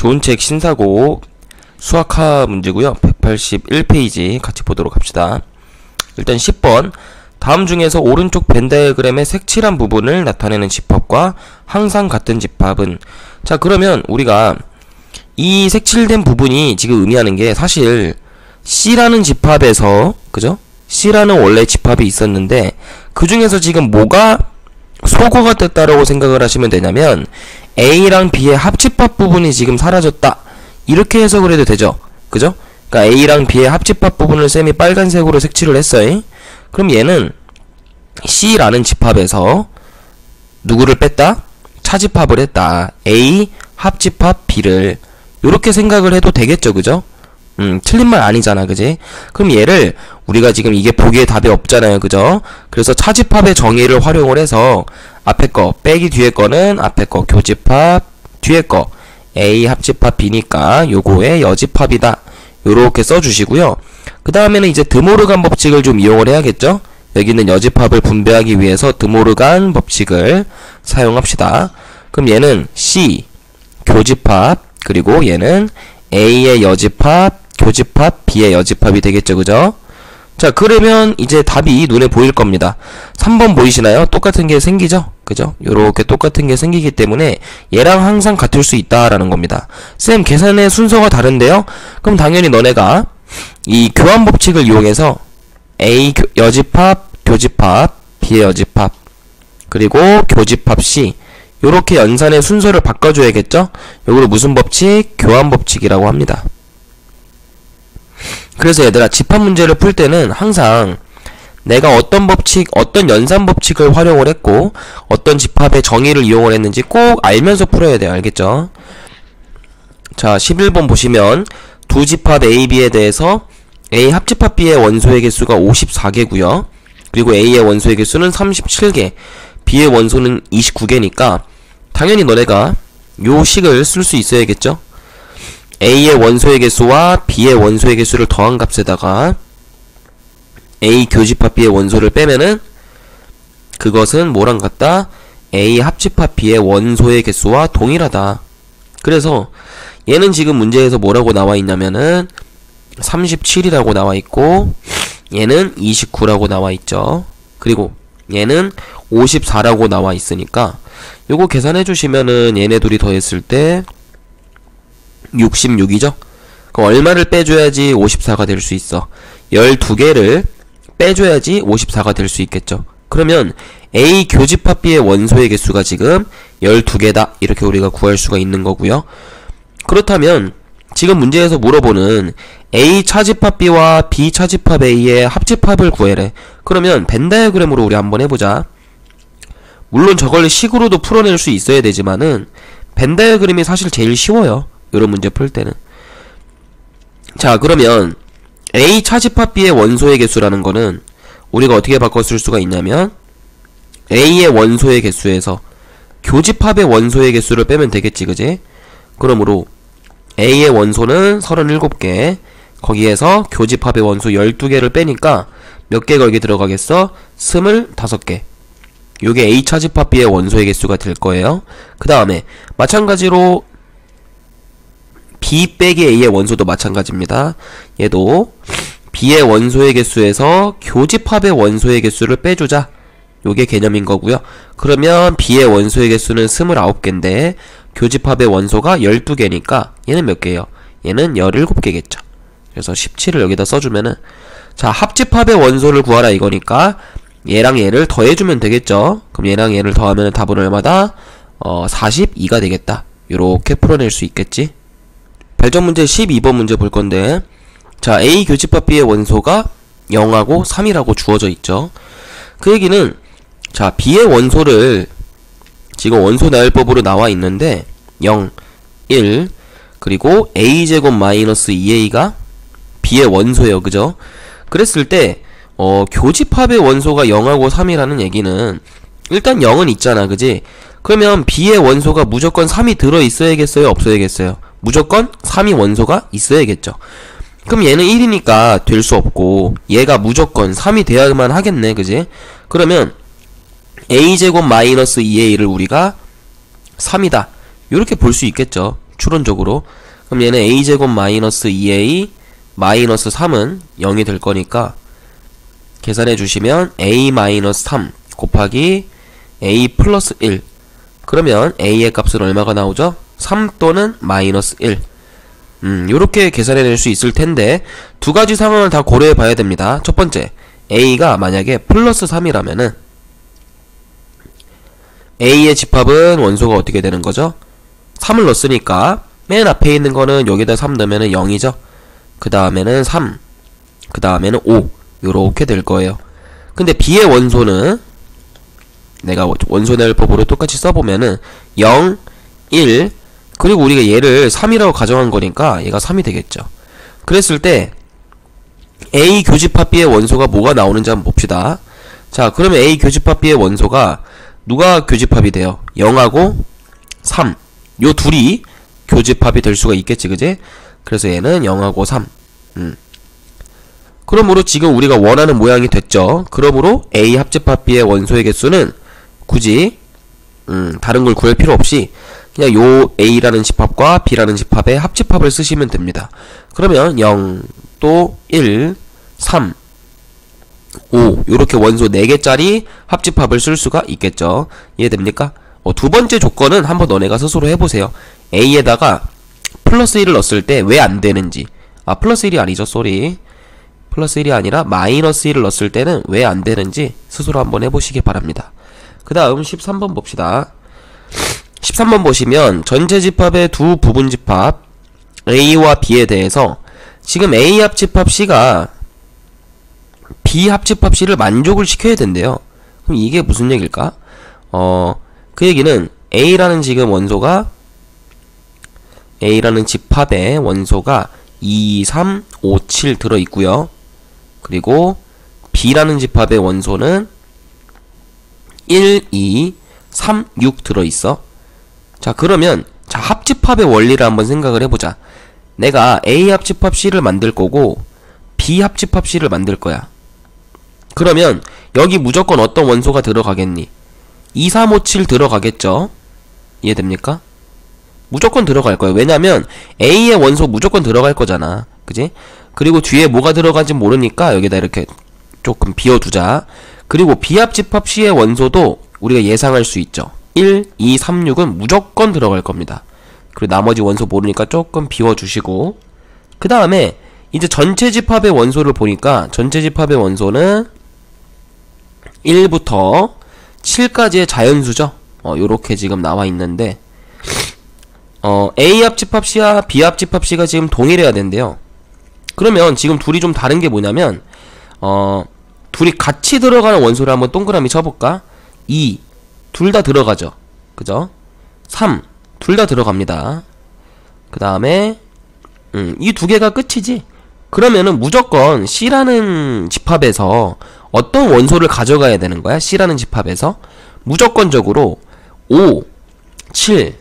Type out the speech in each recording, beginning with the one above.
좋은 책 신사고 수학하 문제고요. 181페이지 같이 보도록 합시다. 일단 10번. 다음 중에서 오른쪽 벤 다이어그램의 색칠한 부분을 나타내는 집합과 항상 같은 집합은, 자 그러면 우리가 이 색칠된 부분이 지금 의미하는 게 사실 C라는 집합에서, 그죠? C라는 원래 집합이 있었는데 그 중에서 지금 뭐가 소거가 됐다라고 생각을 하시면 되냐면 A랑 B의 합집합 부분이 지금 사라졌다, 이렇게 해석을 해도 되죠. 그죠? 그러니까 A랑 B의 합집합 부분을 쌤이 빨간색으로 색칠을 했어요. 그럼 얘는 C라는 집합에서 누구를 뺐다? 차집합을 했다. A 합집합 B를, 요렇게 생각을 해도 되겠죠. 그죠? 틀린 말 아니잖아. 그지? 그럼 얘를 우리가 지금 이게 보기에 답이 없잖아요. 그죠? 그래서 차집합의 정의를 활용을 해서 앞에 거 빼기 뒤에 거는 앞에 거 교집합, 뒤에 거 A 합집합 B니까 요거의 여집합이다, 요렇게 써주시고요. 그 다음에는 이제 드모르간 법칙을 좀 이용을 해야겠죠? 여기 있는 여집합을 분배하기 위해서 드모르간 법칙을 사용합시다. 그럼 얘는 C 교집합, 그리고 얘는 A의 여집합, 교집합, B의 여집합이 되겠죠. 그죠? 자 그러면 이제 답이 눈에 보일 겁니다. 3번 보이시나요? 똑같은 게 생기죠? 그죠? 요렇게 똑같은 게 생기기 때문에 얘랑 항상 같을 수 있다라는 겁니다. 쌤 계산의 순서가 다른데요? 그럼 당연히 너네가 이 교환 법칙을 이용해서 A 여집합, 교집합, B의 여집합, 그리고 교집합 C, 요렇게 연산의 순서를 바꿔줘야겠죠? 요거를 무슨 법칙? 교환 법칙이라고 합니다. 그래서 얘들아 집합 문제를 풀 때는 항상 내가 어떤 법칙, 어떤 연산 법칙을 활용을 했고 어떤 집합의 정의를 이용을 했는지 꼭 알면서 풀어야 돼요. 알겠죠? 자 11번 보시면 두 집합 A, B에 대해서 A 합집합 B의 원소의 개수가 54개고요. 그리고 A의 원소의 개수는 37개, B의 원소는 29개니까 당연히 너네가 요 식을 쓸 수 있어야겠죠? A의 원소의 개수와 B의 원소의 개수를 더한 값에다가 A 교집합 B의 원소를 빼면은 그것은 뭐랑 같다? A 합집합 B의 원소의 개수와 동일하다. 그래서 얘는 지금 문제에서 뭐라고 나와 있냐면은 37이라고 나와 있고 얘는 29라고 나와 있죠. 그리고 얘는 54라고 나와 있으니까 요거 계산해 주시면은 얘네 둘이 더했을 때 66이죠? 그럼 얼마를 빼줘야지 54가 될 수 있어? 12개를 빼줘야지 54가 될 수 있겠죠? 그러면 A 교집합 B의 원소의 개수가 지금 12개다, 이렇게 우리가 구할 수가 있는 거고요. 그렇다면 지금 문제에서 물어보는 A 차집합 B와 B 차집합 A의 합집합을 구해래. 그러면 벤 다이어그램으로 우리 한번 해보자. 물론 저걸 식으로도 풀어낼 수 있어야 되지만은 벤 다이어그램이 사실 제일 쉬워요. 이런 문제 풀 때는. 자 그러면 A 차집합 B의 원소의 개수라는 거는 우리가 어떻게 바꿔 쓸 수가 있냐면 A의 원소의 개수에서 교집합의 원소의 개수를 빼면 되겠지. 그지? 그러므로 A의 원소는 37개, 거기에서 교집합의 원소 12개를 빼니까 몇 개가 여기 들어가겠어? 25개. 요게 A 차집합 B의 원소의 개수가 될 거예요. 그 다음에 마찬가지로 B 빼기 A의 원소도 마찬가지입니다. 얘도 B의 원소의 개수에서 교집합의 원소의 개수를 빼주자, 요게 개념인 거고요. 그러면 B의 원소의 개수는 29개인데 교집합의 원소가 12개니까 얘는 몇 개예요? 얘는 17개겠죠. 그래서 17을 여기다 써주면은, 자 합집합의 원소를 구하라 이거니까 얘랑 얘를 더해주면 되겠죠. 그럼 얘랑 얘를 더하면 답은 얼마다? 42가 되겠다. 요렇게 풀어낼 수 있겠지. 발전 문제 12번 문제 볼 건데, 자 A 교집합 B의 원소가 0하고 3이라고 주어져 있죠. 그 얘기는 자 B의 원소를 지금 원소 나열법으로 나와 있는데 0, 1, 그리고 A제곱 마이너스 2A가 B의 원소예요. 그죠? 그랬을 때 교집합의 원소가 0하고 3이라는 얘기는 일단 0은 있잖아. 그지? 그러면 B의 원소가 무조건 3이 들어있어야겠어요? 없어야겠어요? 무조건 3이 원소가 있어야겠죠. 그럼 얘는 1이니까 될 수 없고 얘가 무조건 3이 돼야만 하겠네. 그지? 그러면 A제곱 마이너스 2A를 우리가 3이다, 요렇게 볼 수 있겠죠. 추론적으로. 그럼 얘는 a제곱 마이너스 2a 마이너스 3은 0이 될 거니까 계산해 주시면 a 마이너스 3 곱하기 a 플러스 1. 그러면 a의 값은 얼마가 나오죠? 3 또는 마이너스 1. 요렇게 계산해낼 수 있을 텐데 두 가지 상황을 다 고려해 봐야 됩니다. 첫 번째, a가 만약에 플러스 3이라면은 a의 집합은 원소가 어떻게 되는 거죠? 3을 넣었으니까 맨 앞에 있는 거는 여기다 3 넣으면은 0이죠. 그 다음에는 3, 그 다음에는 5 요렇게 될 거예요. 근데 b의 원소는 내가 원소넬법으로 똑같이 써보면은 0, 1, 그리고 우리가 얘를 3이라고 가정한 거니까 얘가 3이 되겠죠. 그랬을 때 A 교집합 B의 원소가 뭐가 나오는지 한번 봅시다. 자, 그러면 A 교집합 B의 원소가 누가 교집합이 돼요? 0하고 3. 요 둘이 교집합이 될 수가 있겠지, 그지? 그래서 얘는 0하고 3. 그러므로 지금 우리가 원하는 모양이 됐죠. 그러므로 A 합집합 B의 원소의 개수는 굳이 다른 걸 구할 필요 없이 그냥 요 A라는 집합과 B라는 집합의 합집합을 쓰시면 됩니다. 그러면 0, 또 1, 3, 5 요렇게 원소 4개짜리 합집합을 쓸 수가 있겠죠. 이해됩니까? 두 번째 조건은 한번 너네가 스스로 해보세요. A에다가 플러스 1을 넣었을 때 왜 안 되는지. 플러스 1이 아니죠, 쏘리. 플러스 1이 아니라 마이너스 1을 넣었을 때는 왜 안 되는지 스스로 한번 해보시기 바랍니다. 그 다음 13번 봅시다. 13번 보시면 전체 집합의 두 부분 집합 A와 B에 대해서 지금 A 합집합 C가 B 합집합 C를 만족을 시켜야 된대요. 그럼 이게 무슨 얘기일까? 그 얘기는 A라는 지금 원소가 A라는 집합의 원소가 2, 3, 5, 7 들어있고요. 그리고 B라는 집합의 원소는 1, 2, 3, 6 들어있어. 자, 그러면 자 합집합의 원리를 한번 생각을 해보자. 내가 A 합집합 C를 만들 거고 B 합집합 C를 만들 거야. 그러면 여기 무조건 어떤 원소가 들어가겠니? 2, 3, 5, 7 들어가겠죠? 이해됩니까? 무조건 들어갈 거예요. 왜냐면 A의 원소 무조건 들어갈 거잖아. 그지? 그리고 뒤에 뭐가 들어간지 모르니까 여기다 이렇게 조금 비워두자. 그리고 비합집합 C의 원소도 우리가 예상할 수 있죠. 1, 2, 3, 6은 무조건 들어갈 겁니다. 그리고 나머지 원소 모르니까 조금 비워주시고, 그 다음에 이제 전체 집합의 원소를 보니까 전체 집합의 원소는 1부터 7까지의 자연수죠. 요렇게 지금 나와 있는데 A 합집합 C와 B 합집합 C가 지금 동일해야 된대요. 그러면 지금 둘이 좀 다른 게 뭐냐면 둘이 같이 들어가는 원소를 한번 동그라미 쳐볼까? 2 둘 다 들어가죠. 그죠? 3 둘 다 들어갑니다. 그 다음에 이 두 개가 끝이지. 그러면은 무조건 C라는 집합에서 어떤 원소를 가져가야 되는 거야? C라는 집합에서 무조건적으로 5, 7,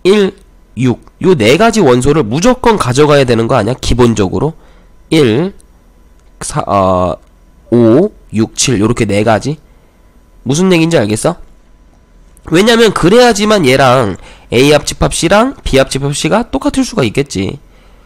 1, 6 요 네 가지 원소를 무조건 가져가야 되는 거 아니야? 기본적으로 1, 5, 6, 7 요렇게 네 가지. 무슨 얘기인지 알겠어? 왜냐면 그래야지만 얘랑 A 합집합 C랑 B 합집합 C가 똑같을 수가 있겠지.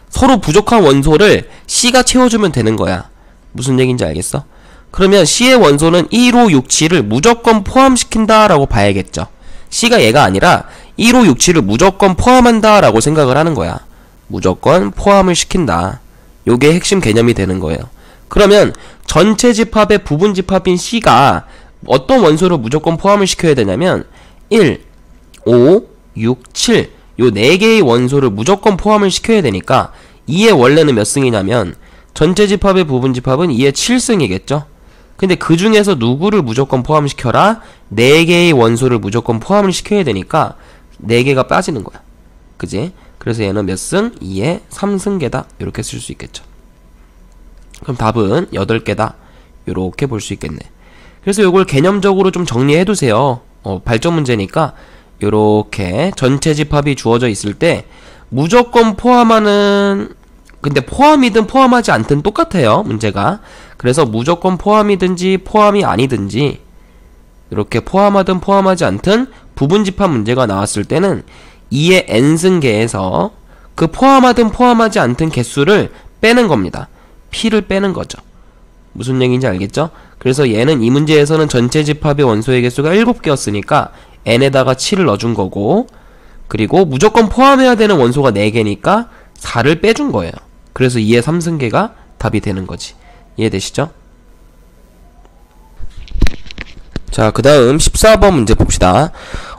서로 부족한 원소를 C가 채워주면 되는 거야. 무슨 얘기인지 알겠어? 그러면 C의 원소는 1, 5, 6, 7을 무조건 포함시킨다 라고 봐야겠죠. C가 얘가 아니라 1, 5, 6, 7을 무조건 포함한다 라고 생각을 하는 거야. 무조건 포함을 시킨다. 요게 핵심 개념이 되는 거예요. 그러면 전체 집합의 부분 집합인 C가 어떤 원소를 무조건 포함을 시켜야 되냐면 1, 5, 6, 7 요 4개의 원소를 무조건 포함을 시켜야 되니까 2의 원래는 몇 승이냐면 전체 집합의 부분 집합은 2의 7승이겠죠. 근데 그 중에서 누구를 무조건 포함시켜라? 4개의 원소를 무조건 포함을 시켜야 되니까 4개가 빠지는 거야. 그지? 그래서 얘는 몇 승? 2의 3승계다. 이렇게 쓸 수 있겠죠. 그럼 답은 8개다. 이렇게 볼 수 있겠네. 그래서 이걸 개념적으로 좀 정리해두세요. 발전 문제니까 요렇게 전체 집합이 주어져 있을 때 무조건 포함하는, 근데 포함이든 포함하지 않든 똑같아요, 문제가. 그래서 무조건 포함이든지 포함이 아니든지 이렇게 포함하든 포함하지 않든 부분 집합 문제가 나왔을 때는 2의 n승계에서 그 포함하든 포함하지 않든 개수를 빼는 겁니다. p를 빼는 거죠. 무슨 얘기인지 알겠죠? 그래서 얘는 이 문제에서는 전체 집합의 원소의 개수가 7개였으니까 n에다가 7을 넣어준 거고, 그리고 무조건 포함해야 되는 원소가 4개니까 4를 빼준 거예요. 그래서 2의 3승계가 답이 되는 거지. 이해되시죠? 자, 그 다음 14번 문제 봅시다.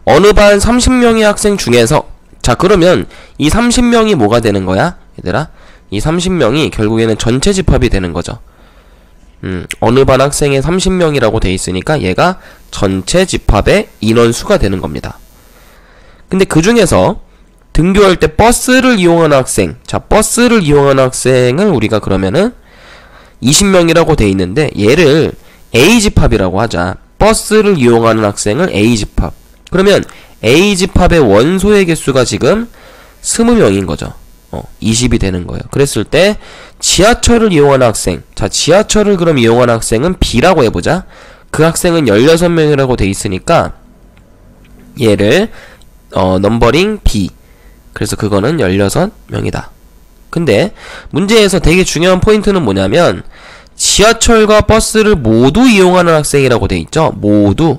어느 반 30명의 학생 중에서, 자, 그러면 이 30명이 뭐가 되는 거야? 얘들아, 이 30명이 결국에는 전체 집합이 되는 거죠. 어느 반 학생의 30명이라고 돼 있으니까 얘가 전체 집합의 인원수가 되는 겁니다. 근데 그 중에서 등교할 때 버스를 이용하는 학생, 자, 버스를 이용하는 학생을 우리가 그러면은 20명이라고 돼 있는데 얘를 A집합이라고 하자. 버스를 이용하는 학생을 A집합. 그러면 A집합의 원소의 개수가 지금 20명인 거죠. 20이 되는 거예요. 그랬을 때 지하철을 이용하는 학생, 자, 지하철을 그럼 이용하는 학생은 B라고 해보자. 그 학생은 16명이라고 돼 있으니까 얘를 넘버링 B, 그래서 그거는 16명이다. 근데 문제에서 되게 중요한 포인트는 뭐냐면 지하철과 버스를 모두 이용하는 학생이라고 돼 있죠. 모두.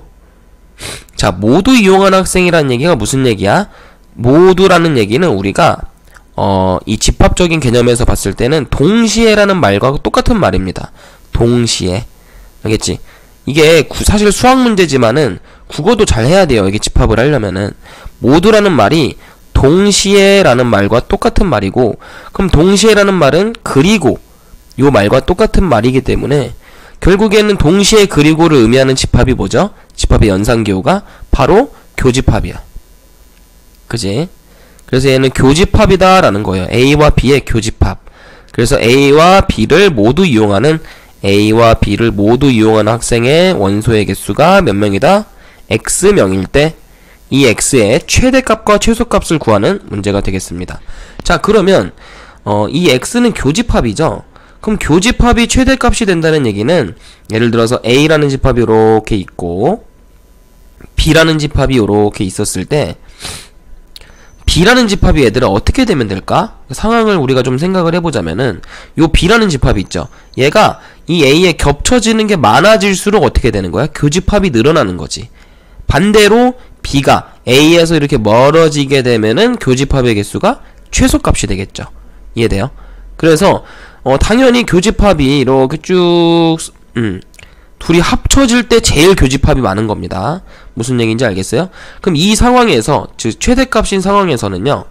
자, 모두 이용하는 학생이라는 얘기가 무슨 얘기야? 모두라는 얘기는 우리가 이 집합적인 개념에서 봤을 때는 동시에라는 말과 똑같은 말입니다. 동시에. 알겠지? 이게 사실 수학 문제지만은 국어도 잘 해야 돼요. 이게 집합을 하려면은. 모두라는 말이 동시에라는 말과 똑같은 말이고, 그럼 동시에라는 말은 그리고 요 말과 똑같은 말이기 때문에 결국에는 동시에 그리고를 의미하는 집합이 뭐죠? 집합의 연상기호가 바로 교집합이야. 그지? 그래서 얘는 교집합이다 라는 거예요. A와 B의 교집합. 그래서 A와 B를 모두 이용하는 학생의 원소의 개수가 몇 명이다? X명일 때 이 X의 최대값과 최소값을 구하는 문제가 되겠습니다. 자, 그러면 이 X는 교집합이죠. 그럼 교집합이 최대값이 된다는 얘기는 예를 들어서 A라는 집합이 이렇게 있고 B라는 집합이 이렇게 있었을 때 B라는 집합이 얘들아 어떻게 되면 될까? 상황을 우리가 좀 생각을 해보자면은 요 B라는 집합이 있죠. 얘가 이 A에 겹쳐지는 게 많아질수록 어떻게 되는 거야? 교집합이 늘어나는 거지. 반대로 B가 A에서 이렇게 멀어지게 되면은 교집합의 개수가 최소값이 되겠죠. 이해돼요? 그래서 당연히 교집합이 이렇게 쭉 둘이 합쳐질 때 제일 교집합이 많은 겁니다. 무슨 얘기인지 알겠어요? 그럼 이 상황에서, 즉 최대값인 상황에서는요,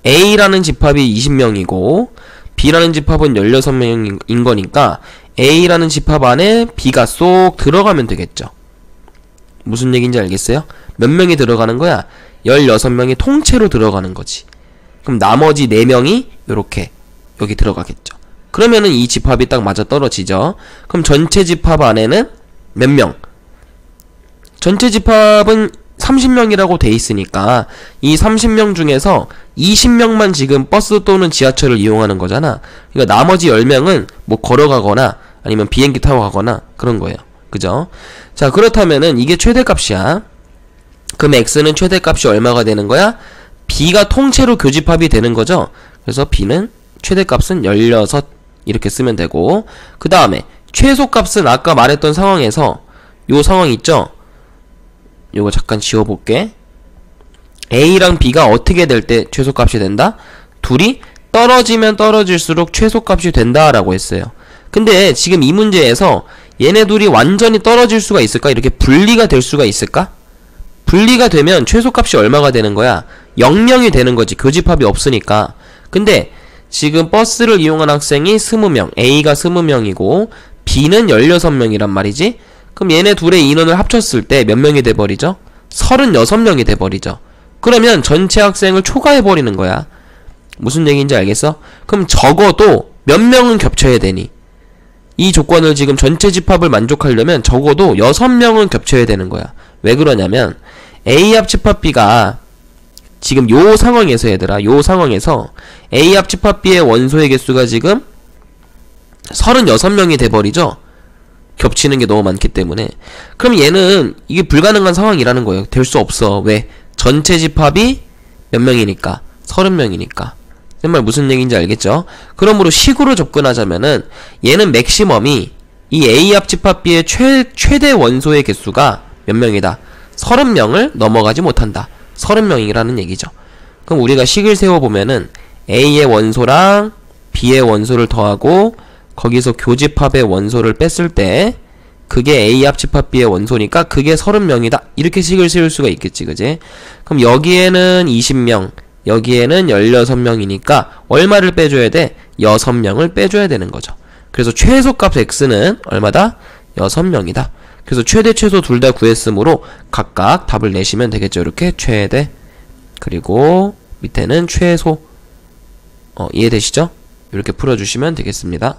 A라는 집합이 20명이고 B라는 집합은 16명인 거니까 A라는 집합 안에 B가 쏙 들어가면 되겠죠. 무슨 얘기인지 알겠어요? 몇 명이 들어가는 거야? 16명이 통째로 들어가는 거지. 그럼 나머지 4명이 요렇게 여기 들어가겠죠. 그러면은 이 집합이 딱 맞아 떨어지죠. 그럼 전체 집합 안에는 몇 명? 전체 집합은 30명이라고 돼 있으니까 이 30명 중에서 20명만 지금 버스 또는 지하철을 이용하는 거잖아. 그러니까 나머지 10명은 뭐 걸어가거나 아니면 비행기 타고 가거나 그런 거예요. 그죠? 자, 그렇다면은 이게 최대값이야. 그럼 X는 최대값이 얼마가 되는 거야? B가 통째로 교집합이 되는 거죠. 그래서 B는 최대값은 16 이렇게 쓰면 되고, 그 다음에 최소값은 아까 말했던 상황에서 요 상황 있죠? 요거 잠깐 지워볼게. A랑 B가 어떻게 될 때 최소값이 된다? 둘이 떨어지면 떨어질수록 최소값이 된다라고 했어요. 근데 지금 이 문제에서 얘네 둘이 완전히 떨어질 수가 있을까? 이렇게 분리가 될 수가 있을까? 분리가 되면 최소값이 얼마가 되는 거야? 0명이 되는 거지. 교집합이 없으니까. 근데 지금 버스를 이용한 학생이 20명, A가 20명이고 B는 16명이란 말이지. 그럼 얘네 둘의 인원을 합쳤을 때 몇 명이 돼버리죠? 36명이 돼버리죠. 그러면 전체 학생을 초과해버리는 거야. 무슨 얘기인지 알겠어? 그럼 적어도 몇 명은 겹쳐야 되니? 이 조건을 지금 전체 집합을 만족하려면 적어도 6명은 겹쳐야 되는 거야. 왜 그러냐면 A 합집합 B가 지금 요 상황에서 얘들아, 요 상황에서 A 합집합 B의 원소의 개수가 지금 36명이 돼버리죠? 겹치는 게 너무 많기 때문에. 그럼 얘는 이게 불가능한 상황이라는 거예요. 될 수 없어. 왜? 전체 집합이 몇 명이니까? 30명이니까. 이 말 무슨 얘기인지 알겠죠? 그러므로 식으로 접근하자면은 얘는 맥시멈이 이 A 합집합 B의 최대 원소의 개수가 몇 명이다? 30명을 넘어가지 못한다. 30명이라는 얘기죠. 그럼 우리가 식을 세워보면은 A의 원소랑 B의 원소를 더하고 거기서 교집합의 원소를 뺐을 때 그게 A 합집합 B의 원소니까 그게 30명이다. 이렇게 식을 세울 수가 있겠지, 그지? 그럼 여기에는 20명, 여기에는 16명이니까 얼마를 빼줘야 돼? 6명을 빼줘야 되는 거죠. 그래서 최소값 x는 얼마다? 6명이다. 그래서 최대, 최소 둘 다 구했으므로 각각 답을 내시면 되겠죠. 이렇게 최대, 그리고 밑에는 최소. 이해되시죠? 이렇게 풀어주시면 되겠습니다.